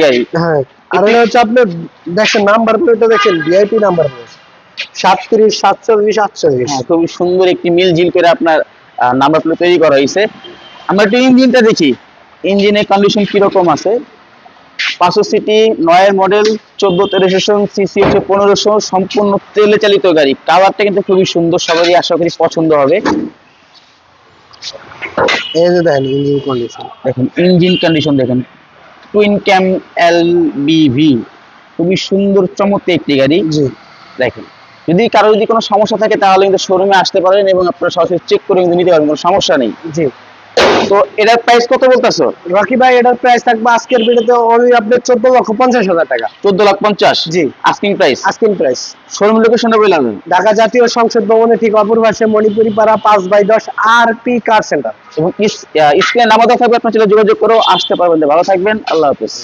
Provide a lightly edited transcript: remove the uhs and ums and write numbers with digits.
গাড়ি। হ্যাঁ, আর এটা হচ্ছে আপনার দেখেন নাম্বার প্লেটটা দেখেন ভিআইপি নাম্বার প্লেট 37 47 48। হ্যাঁ, খুবই সুন্দর একটি মিল জিল করে আপনার নাম্বার প্লেট তৈরি করা হয়েছে। আমরা একটু ইঞ্জিনটা দেখি, ইঞ্জিনের কন্ডিশন কিরকম আছে। 500 সিটি 9 মডেল 14 রেজিস্ট্রেশন, সিসি হচ্ছে 1500, সম্পূর্ণ তেলে চালিত গাড়ি। কালারটা কিন্তু খুবই সুন্দর, সবারই আশা করি পছন্দ হবে। এই যে দেখেন ইঞ্জিন কন্ডিশন, দেখেন ইঞ্জিন কন্ডিশন দেখেন, টুইন ক্যাম এলবিভি, খুবই সুন্দর চমৎকার একটি গাড়ি। জি দেখেন, যদি কারো যদি কোনো সমস্যা থাকে তাহলে কিন্তু শোরুমে আসতে পারেন এবং আপনারা সরাসরি চেক করে কিন্তু নিতে পারবেন, কোনো সমস্যা নেই। জি। তো এটার প্রাইস কত বলতেছো রকি ভাই? এটার প্রাইস থাকবে আজকের ভিডিওতে অনলি আপনার 14,50,000 টাকা। 14,50,000 জি, asking price. Asking price. Showroom লোকেশনটা বলে দেন। ঢাকা জাতীয় সংসদ ভবনের ঠিক অপর পাশে মণিপুরি পাড়া 5/10 আরপি কার সেন্টার। এবং স্ক্রিনে নাম্বার দেওয়া থাকবে, আপনার চলে যোগাযোগ করেও আসতে পারবেন। ভালো থাকবেন, আল্লাহ হাফেজ।